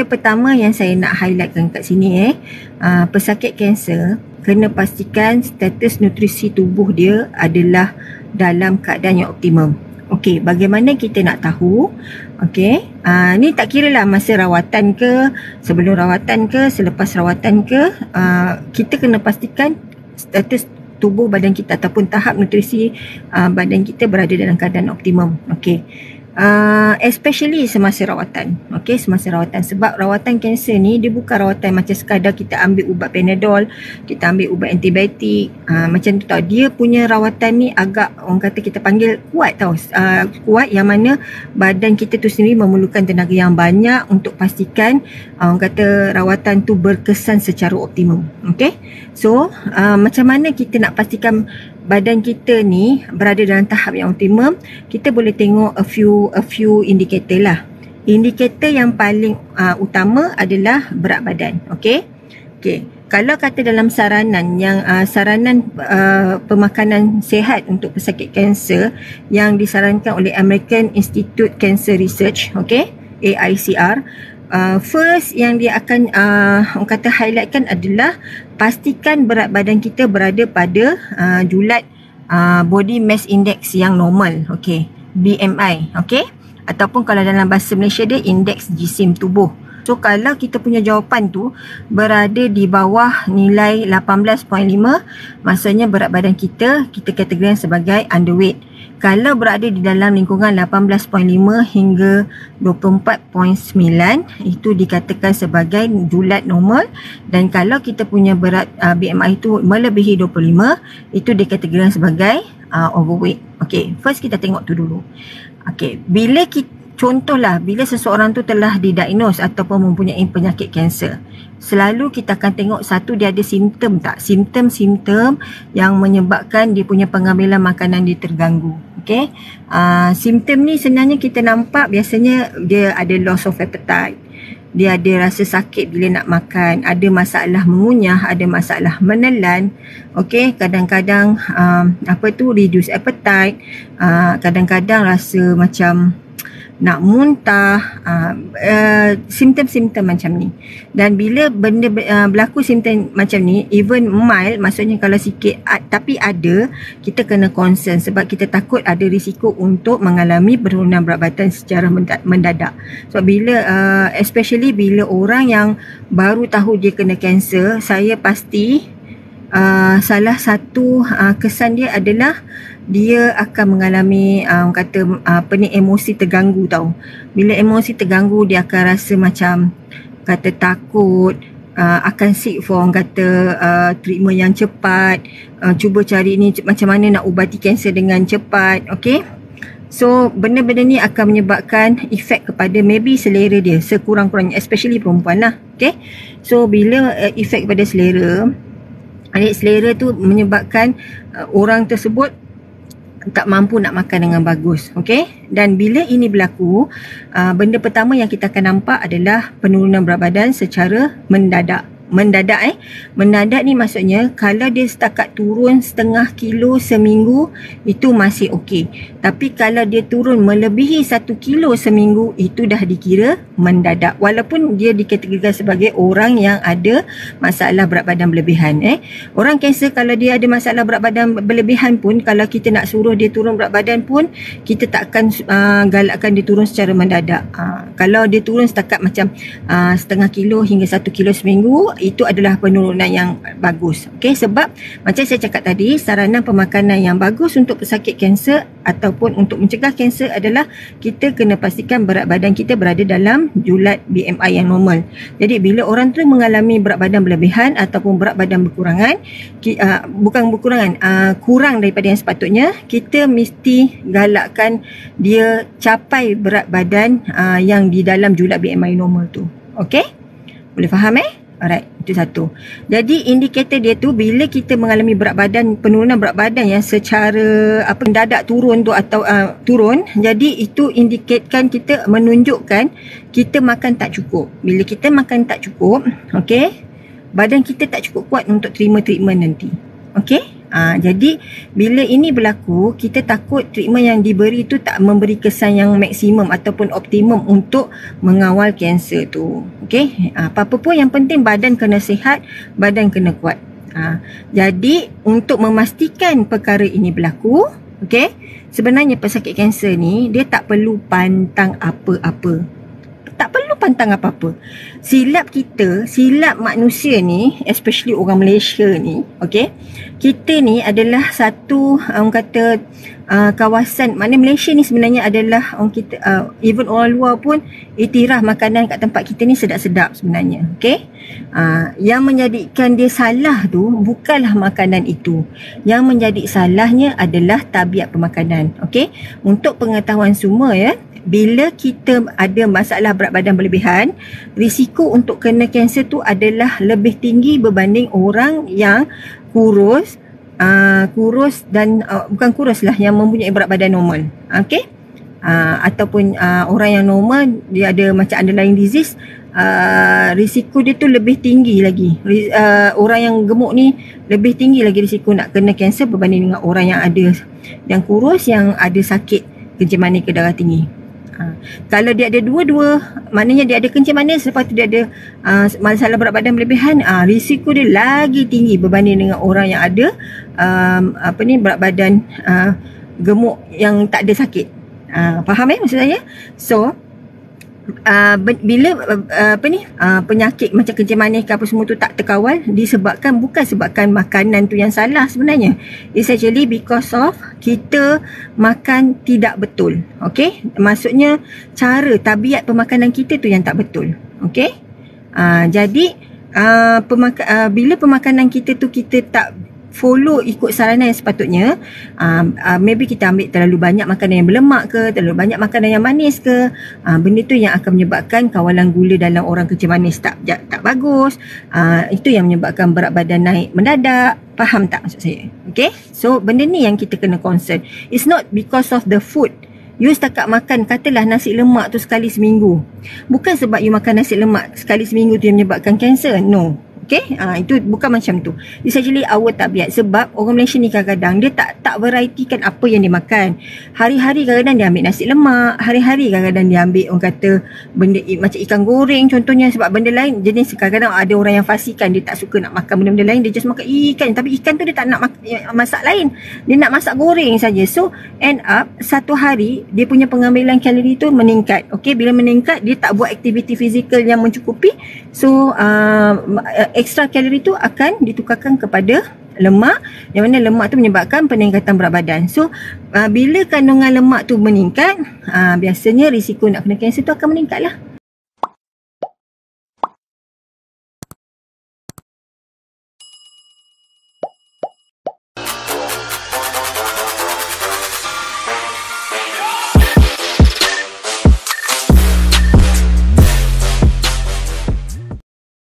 pertama yang saya nak highlightkan kat sini pesakit kanser kena pastikan status nutrisi tubuh dia adalah dalam keadaan yang optimum. Okey, bagaimana kita nak tahu? Okey, ni tak kira lah masa rawatan ke, sebelum rawatan ke, selepas rawatan ke, kita kena pastikan status tubuh badan kita ataupun tahap nutrisi badan kita berada dalam keadaan optimum. Okey. Especially semasa rawatan. Okey, semasa rawatan, sebab rawatan kanser ni dia bukan rawatan macam sekadar kita ambil ubat Panadol, kita ambil ubat antibiotik, macam tu tau. Dia punya rawatan ni agak, orang kata kita panggil kuat tau. Kuat yang mana badan kita tu sendiri memerlukan tenaga yang banyak untuk pastikan orang kata rawatan tu berkesan secara optimum. Okey. So, macam mana kita nak pastikan badan kita ni berada dalam tahap yang optimum? Kita boleh tengok a few indikator lah. Indikator yang paling utama adalah berat badan. Okey. Kalau kata dalam saranan yang saranan pemakanan sihat untuk pesakit kanser yang disarankan oleh American Institute Cancer Research, okey, AICR, first yang dia akan orang kata highlightkan adalah pastikan berat badan kita berada pada julat body mass index yang normal, okey, BMI, okey, ataupun kalau dalam bahasa Malaysia dia indeks jisim tubuh. So kalau kita punya jawapan tu berada di bawah nilai 18.5, maksudnya berat badan kita kategorikan sebagai underweight. Kalau berada di dalam lingkungan 18.5 hingga 24.9, itu dikatakan sebagai julat normal. Dan kalau kita punya berat BMI itu melebihi 25, itu dikategorikan sebagai overweight. Okey, first kita tengok tu dulu. Okey, contohlah bila seseorang tu telah didiagnose ataupun mempunyai penyakit kanser, selalu kita akan tengok satu, dia ada simptom tak? Simptom-simptom yang menyebabkan dia punya pengambilan makanan dia terganggu. Okey. Simptom ni sebenarnya kita nampak biasanya dia ada loss of appetite. Dia ada rasa sakit bila nak makan, ada masalah mengunyah, ada masalah menelan. Okey, kadang-kadang reduce appetite, kadang-kadang rasa macam nak muntah, simptom-simptom macam ni. Dan bila benda berlaku simptom macam ni, even mild, maksudnya kalau sikit tapi ada, kita kena concern sebab kita takut ada risiko untuk mengalami penurunan berat badan secara mendadak. So bila especially bila orang yang baru tahu dia kena kanser, saya pasti salah satu kesan dia adalah dia akan mengalami emosi terganggu tau. Bila emosi terganggu, dia akan rasa macam kata takut, akan seek for treatment yang cepat, cuba cari ni macam mana nak ubati kanser dengan cepat. Okey. So benda-benda ni akan menyebabkan efek kepada maybe selera dia sekurang-kurangnya, especially perempuan lah. Okey. So bila efek pada selera tu menyebabkan orang tersebut tak mampu nak makan dengan bagus. Okey. Dan bila ini berlaku, benda pertama yang kita akan nampak adalah penurunan berat badan secara mendadak. Mendadak ni maksudnya kalau dia setakat turun setengah kilo seminggu, itu masih okey. Tapi kalau dia turun melebihi 1 kilo seminggu, itu dah dikira mendadak. Walaupun dia dikategorikan sebagai orang yang ada masalah berat badan berlebihan. Orang kanser kalau dia ada masalah berat badan berlebihan pun, kalau kita nak suruh dia turun berat badan pun, kita takkan galakkan dia turun secara mendadak. Kalau dia turun setakat macam setengah kilo hingga 1 kilo seminggu, itu adalah penurunan yang bagus. Okey, sebab macam saya cakap tadi, saranan pemakanan yang bagus untuk pesakit kanser ataupun untuk mencegah kanser adalah kita kena pastikan berat badan kita berada dalam julat BMI yang normal. Jadi bila orang tu mengalami berat badan berlebihan ataupun berat badan kurang daripada yang sepatutnya, kita mesti galakkan dia capai berat badan yang di dalam julat BMI normal tu. Okey? Boleh faham Alright, itu satu. Jadi indikator dia tu bila kita mengalami penurunan berat badan yang secara mendadak turun tu atau turun, jadi itu indikatkan kita menunjukkan kita makan tak cukup. Bila kita makan tak cukup, okey, badan kita tak cukup kuat untuk terima treatment nanti. Okey? Jadi bila ini berlaku, kita takut treatment yang diberi tu tak memberi kesan yang maksimum ataupun optimum untuk mengawal kanser tu. Okey? Apa-apa pun yang penting badan kena sihat, badan kena kuat. Jadi untuk memastikan perkara ini berlaku, okey, sebenarnya pesakit kanser ni dia tak perlu pantang apa-apa. Tak perlu pantang apa-apa. Silap manusia ni, especially orang Malaysia ni, okey, kita ni adalah satu orang kata kawasan, mana Malaysia ni sebenarnya adalah orang kita, even orang luar pun iktiraf makanan kat tempat kita ni sedap-sedap sebenarnya. Okey, yang menjadikan dia salah tu bukanlah makanan itu. Yang menjadi salahnya adalah tabiat pemakanan. Okey, untuk pengetahuan semua ya, bila kita ada masalah berat badan berlebihan, risiko untuk kena kanser tu adalah lebih tinggi berbanding orang yang kurus dan bukan kurus lah, yang mempunyai berat badan normal. Okey, ataupun orang yang normal dia ada macam underlying disease, risiko dia tu lebih tinggi lagi. Orang yang gemuk ni lebih tinggi lagi risiko nak kena kanser berbanding dengan orang yang kurus, yang ada sakit kencing manis ke darah tinggi. Kalau dia ada dua-dua, maknanya dia ada kencing manis, lepas tu dia ada masalah berat badan berlebihan, risiko dia lagi tinggi berbanding dengan orang yang ada berat badan gemuk yang tak ada sakit. Faham maksud saya? So bila penyakit macam kencing manis ke apa semua tu tak terkawal, disebabkan bukan sebabkan makanan tu yang salah sebenarnya. It's actually because of kita makan tidak betul. Okey, maksudnya tabiat pemakanan kita tu yang tak betul. Okey, jadi bila pemakanan kita tu kita tak follow ikut saranan yang sepatutnya, maybe kita ambil terlalu banyak makanan yang berlemak ke, terlalu banyak makanan yang manis ke, benda tu yang akan menyebabkan kawalan gula dalam orang kencing manis tak bagus. Itu yang menyebabkan berat badan naik mendadak. Faham tak maksud saya? Okay, so benda ni yang kita kena concern. It's not because of the food. You setakat makan, katalah nasi lemak tu sekali seminggu, bukan sebab you makan nasi lemak sekali seminggu tu yang menyebabkan kanser. No. Okay, itu bukan macam tu. It's actually our tabiat. Sebab orang Malaysia ni kadang-kadang dia tak varietikan apa yang dia makan. Hari-hari kadang-kadang dia ambil nasi lemak, hari-hari kadang-kadang dia ambil orang kata benda macam ikan goreng contohnya. Sebab benda lain jenis, kadang-kadang ada orang yang fasikan, dia tak suka nak makan benda-benda lain, dia just makan ikan. Tapi ikan tu dia tak nak masak lain, dia nak masak goreng saja. So end up satu hari dia punya pengambilan kalori tu meningkat. Okay, bila meningkat dia tak buat aktiviti fizikal yang mencukupi. So ekstra kalori tu akan ditukarkan kepada lemak, yang mana lemak tu menyebabkan peningkatan berat badan. So bila kandungan lemak tu meningkat, biasanya risiko nak kena kanser tu akan meningkat lah.